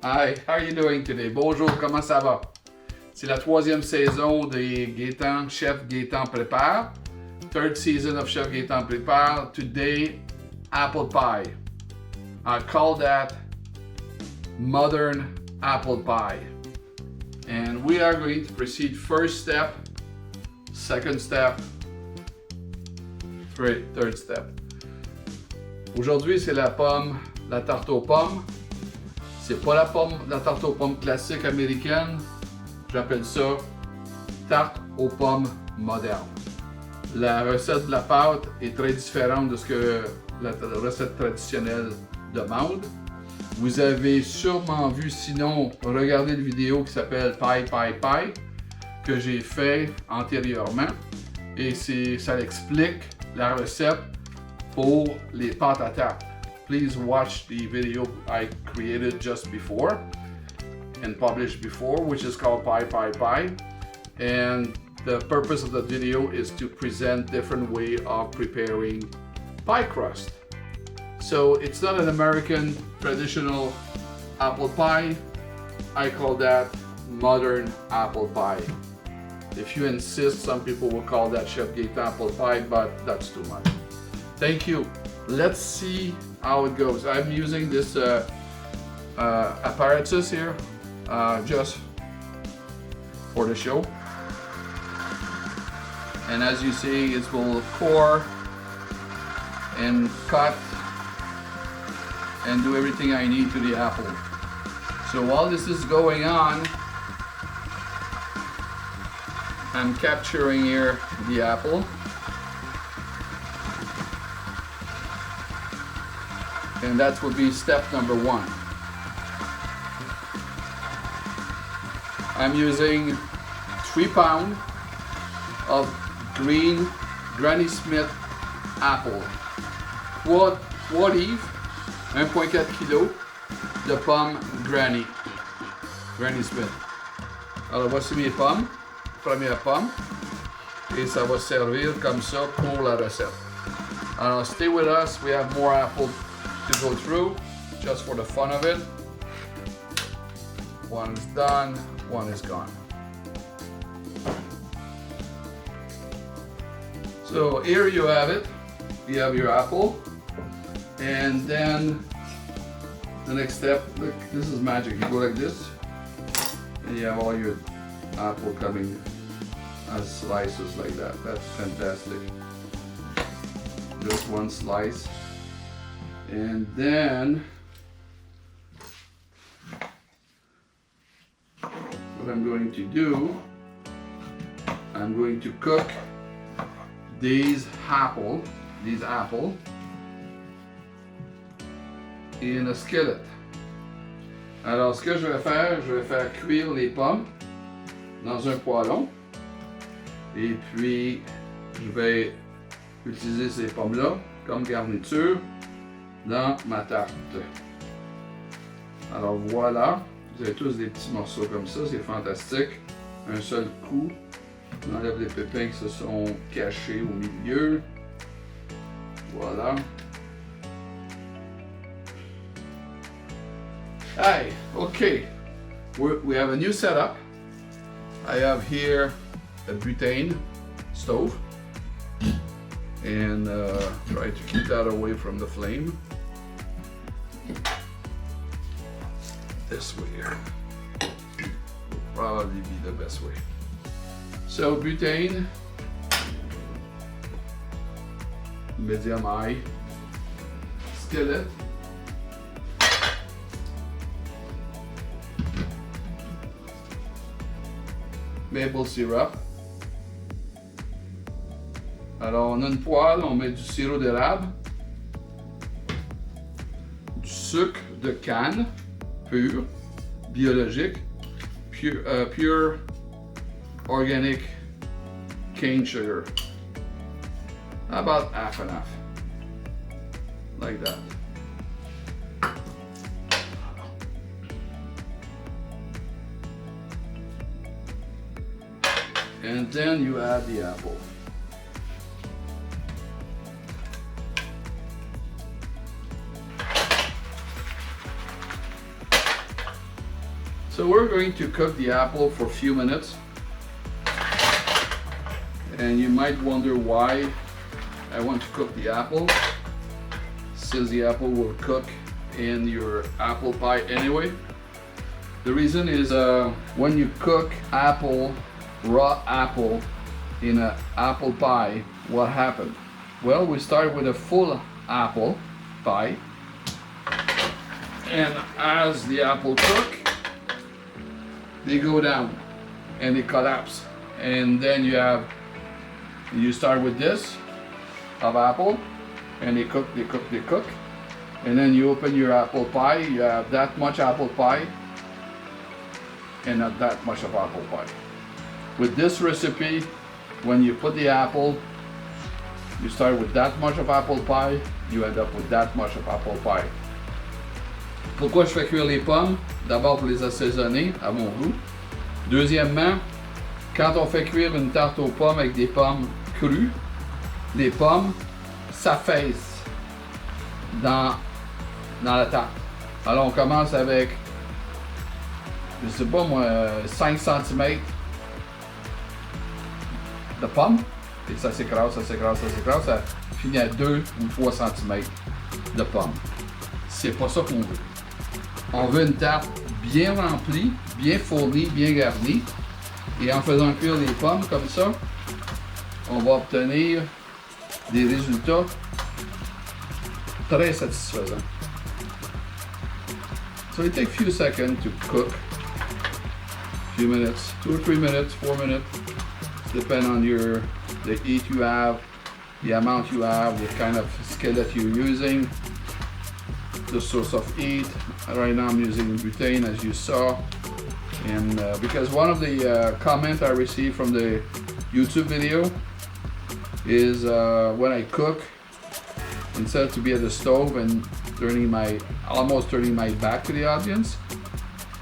Hi, how are you doing today? Bonjour, comment ça va? C'est la troisième saison des Gaetan, Chef Gaetan Prépare. Third season of Chef Gaetan Prépare. Today, apple pie. I call that modern apple pie. And we are going to proceed first step, second step, third step. Aujourd'hui, c'est la tarte aux pommes. C'est pas la tarte aux pommes classique américaine. J'appelle ça tarte aux pommes moderne. La recette de la pâte est très différente de ce que la recette traditionnelle demande. Vous avez sûrement vu, sinon, regardez une vidéo qui s'appelle Pie que j'ai fait antérieurement. Et ça explique la recette pour les pâtes à tarte. Please watch the video I created just before and published before, which is called Pie. And the purpose of the video is to present different way of preparing pie crust. So it's not an American traditional apple pie. I call that modern apple pie. If you insist, some people will call that Chef Gaetan apple pie, but that's too much. Thank you. Let's see how it goes. I'm using this apparatus here just for the show. And as you see, it will core and cut and do everything I need to the apple. So while this is going on, I'm capturing here the apple. And that would be step number 1. I'm using 3 pounds of green Granny Smith apple. 3 livres, 1,4 kg de pommes Granny Smith. Alors voici mes pommes, première pomme, et ça va servir comme ça pour la recette. Alors stay with us, we have more apple to go through, just for the fun of it. One is done, one is gone. So here you have it. You have your apple, and then the next step, look, this is magic. You go like this, and you have all your apple coming as slices like that. That's fantastic. Just one slice. And then what I'm going to do, I'm going to cook these apple in a skillet. Alors ce que je vais faire cuire les pommes dans un poêlon, et puis je vais utiliser ces pommes-là comme garniture dans ma tarte. Alors voilà, vous avez tous des petits morceaux comme ça, c'est fantastique. Un seul coup, on enlève les pépins qui se sont cachés au milieu. Voilà. Hey, okay, we have a new setup. I have here a butane stove, and try to keep that away from the flame. This way here will probably be the best way. So butane, medium high, skillet, maple syrup. Alors on a une poêle, on met du sirop d'érable, du sucre de canne pur, biologique, pure organic cane sugar. About half and half, like that. And then you add the apple. So we're going to cook the apple for a few minutes. And you might wonder why I want to cook the apple, since the apple will cook in your apple pie anyway. The reason is when you cook apple, raw apple in an apple pie, what happened? Well, we start with a full apple pie, and as the apple cook, they go down and they collapse, and then you start with this of apple, and they cook, and then you open your apple pie, you have that much apple pie and not that much of apple pie. With this recipe, when you put the apple, you start with that much of apple pie, you end up with that much of apple pie. Pourquoi je fais cuire les pommes? D'abord pour les assaisonner à mon goût. Deuxièmement, quand on fait cuire une tarte aux pommes avec des pommes crues, les pommes s'affaissent dans la tarte. Alors on commence avec, je sais pas moi, 5 cm de pommes, et ça s'écrase, ça finit à 2 ou 3 cm de pommes. C'est pas ça qu'on veut. On veut une tarte bien remplie, bien fournie, bien garnie. Et en faisant cuire les pommes comme ça, on va obtenir des résultats très satisfaisants. So it takes a few seconds to cook. Few minutes, 2 or 3 minutes, 4 minutes, depend on the heat you have, the amount you have, the kind of skillet you're using, the source of heat. Right now I'm using butane, as you saw, and because one of the comments I received from the YouTube video is when I cook, instead to be at the stove and almost turning my back to the audience,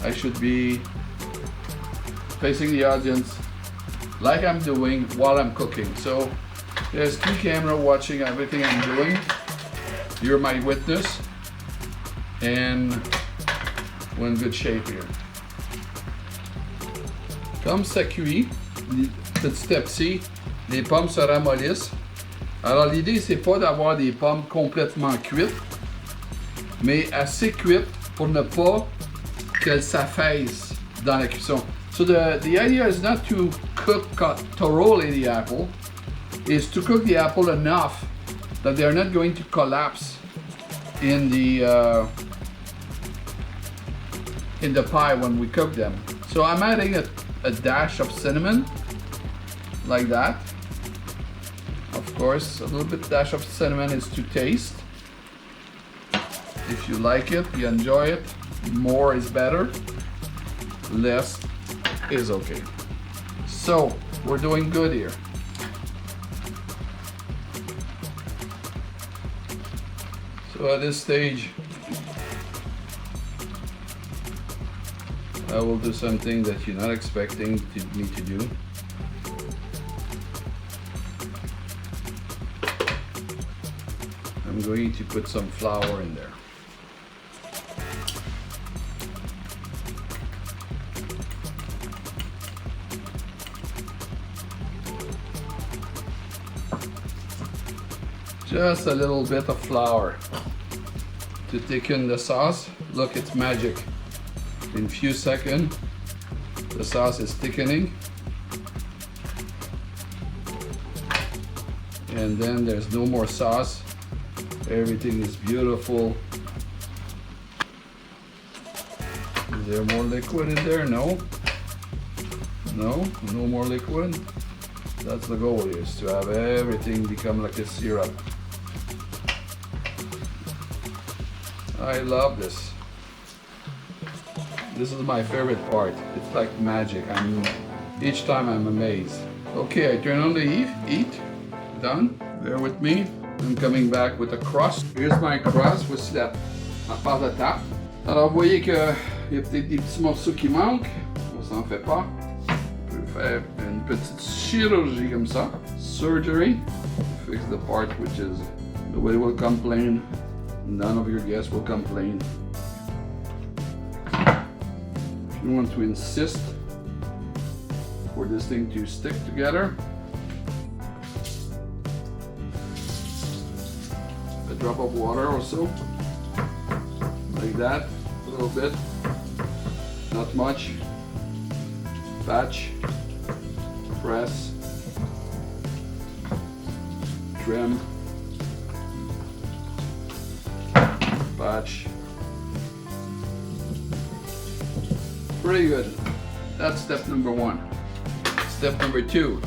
I should be facing the audience like I'm doing while I'm cooking. So there's 2 cameras watching everything I'm doing. You're my witness, and we're in good shape here. Comme ça cuit, petit à petit, les pommes se ramollissent. Alors l'idée, c'est pas d'avoir des pommes complètement cuites, mais assez cuites pour ne pas qu'elles s'affaissent dans la cuisson. So the idea is not to cook thoroughly the apple, is to cook the apple enough that they're not going to collapse in the pie when we cook them. So I'm adding a dash of cinnamon, like that. Of course, a little bit dash of cinnamon is to taste. If you like it, you enjoy it, more is better, less is okay. So, we're doing good here. So at this stage, I will do something that you're not expecting me to do. I'm going to put some flour in there. Just a little bit of flour to thicken the sauce. Look, it's magic. In a few seconds, the sauce is thickening. And then there's no more sauce. Everything is beautiful. Is there more liquid in there? No. No more liquid. That's the goal, is to have everything become like a syrup. I love this. This is my favorite part. It's like magic. Each time I'm amazed. Okay, I turn on the heat. Done. Bear with me. I'm coming back with a crust. Here's my crust. Voici la pâte de tarte. Alors vous voyez qu'il y a peut-être des petits morceaux qui manquent. On s'en fait pas. On peut faire une petite chirurgie comme ça. Surgery. Fix the part which is, nobody will complain. None of your guests will complain. You want to insist for this thing to stick together. A drop of water also, like that, a little bit, not much. Batch, press, trim, batch. Pretty good. That's step number 1. Step number 2.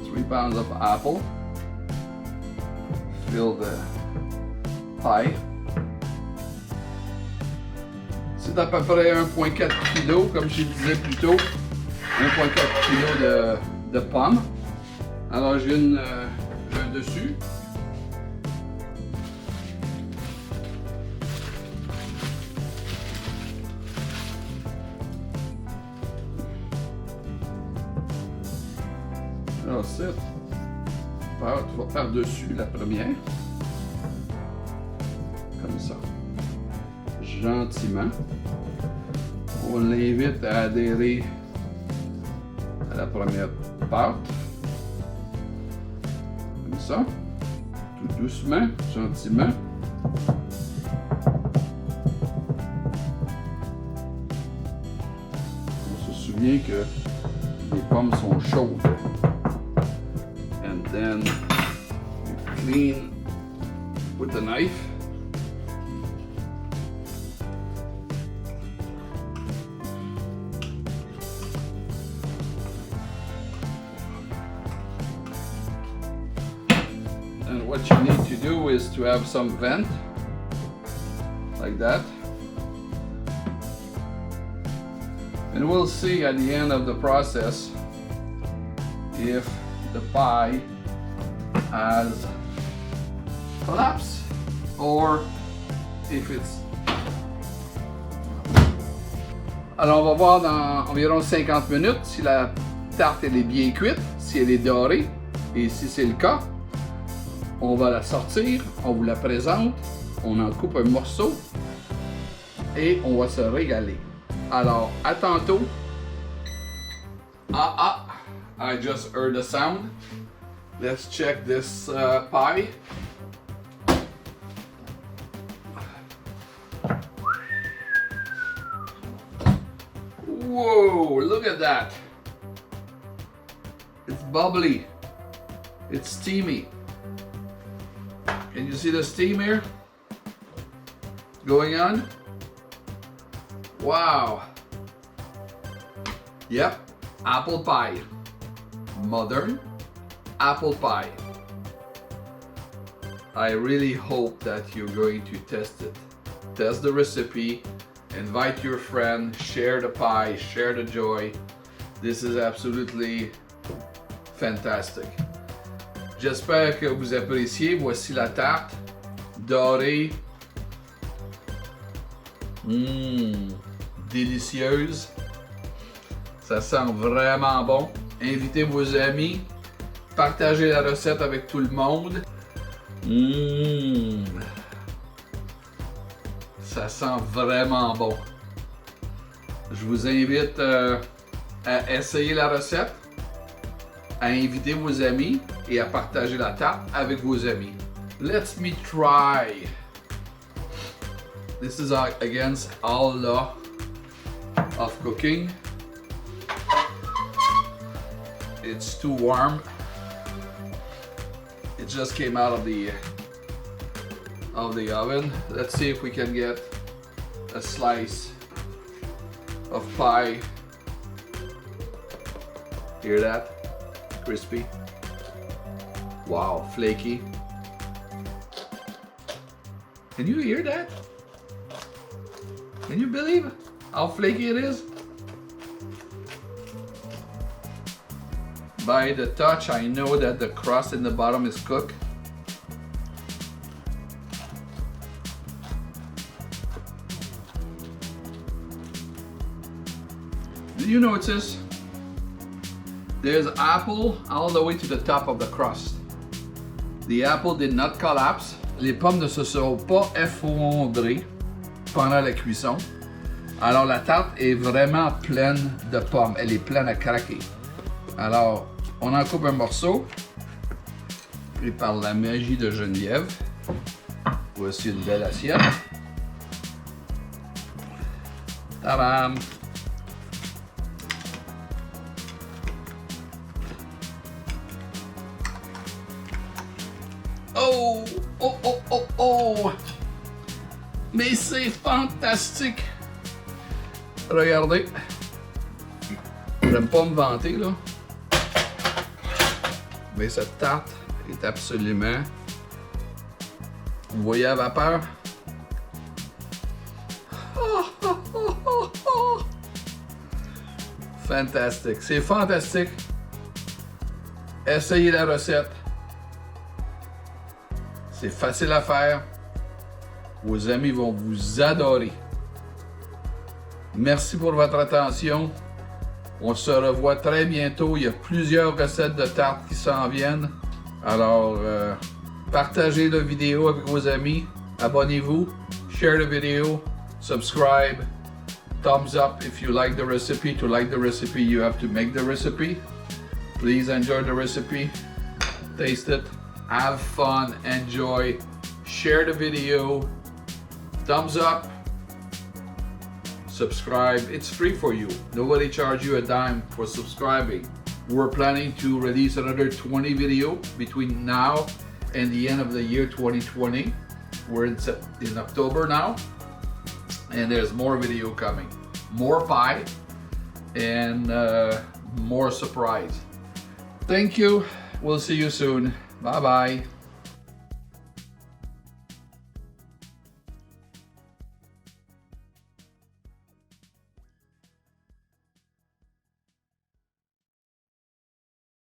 Three pounds of apple. Fill the pie. C'est à peu près 1,4 kg, comme je disais plus tôt. 1,4 kg de pommes. Alors j'ai un dessus. Alors ça, tu vas faire dessus la première. Comme ça. Gentiment. On l'invite à adhérer à la première pâte. Comme ça. Tout doucement, gentiment. On se souvient que les pommes sont chaudes. And then you clean with the knife. And what you need to do is to have some vent, like that. And we'll see at the end of the process if the pie has collapsed or if it's... Alors on va voir dans environ 50 minutes si la tarte elle est bien cuite, si elle est dorée, et si c'est le cas, on va la sortir, on vous la présente, on en coupe un morceau et on va se régaler. Alors à tantôt. I just heard the sound. Let's check this pie. Whoa, look at that. It's bubbly. It's steamy. Can you see the steam here going on? Wow. Yep, apple pie. Modern apple pie. I really hope that you're going to test it. Test the recipe, invite your friend, share the pie, share the joy. This is absolutely fantastic. J'espère que vous appréciez. Voici la tarte dorée. Délicieuse. Ça sent vraiment bon. Invitez vos amis. Partagez la recette avec tout le monde. Ça sent vraiment bon. Je vous invite à essayer la recette, à inviter vos amis et à partager la tarte avec vos amis. Let me try. This is against all law of cooking. It's too warm. It just came out of the oven. Let's see if we can get a slice of pie. Hear that? Crispy. Wow, flaky. Can you hear that? Can you believe how flaky it is? By the touch, I know that the crust in the bottom is cooked. Did you notice? There's apple all the way to the top of the crust. The apple did not collapse les pommes ne se seront pas effondrées pendant la cuisson. Alors la tarte est vraiment pleine de pommes. Elle est pleine à craquer. Alors, on en coupe un morceau. Et par la magie de Geneviève, voici une belle assiette. Tadam! Oh! Oh, oh, oh, oh! Mais c'est fantastique! Regardez. J'aime pas me vanter, là. Mais cette tarte est absolument... Vous voyez la vapeur? Oh, oh, oh, oh, oh. Fantastique. C'est fantastique. Essayez la recette. C'est facile à faire. Vos amis vont vous adorer. Merci pour votre attention. On se revoit très bientôt. Il y a plusieurs recettes de tartes qui s'en viennent. Alors, partagez la vidéo avec vos amis. Abonnez-vous. Share the video. Subscribe. Thumbs up if you like the recipe. To like the recipe, you have to make the recipe. Please enjoy the recipe. Taste it. Have fun. Enjoy. Share the video. Thumbs up. Subscribe. It's free for you. Nobody charge you a dime for subscribing. We're planning to release another 20 videos between now and the end of the year 2020. We're in October now, and there's more video coming. More pie and more surprise. Thank you. We'll see you soon. Bye-bye.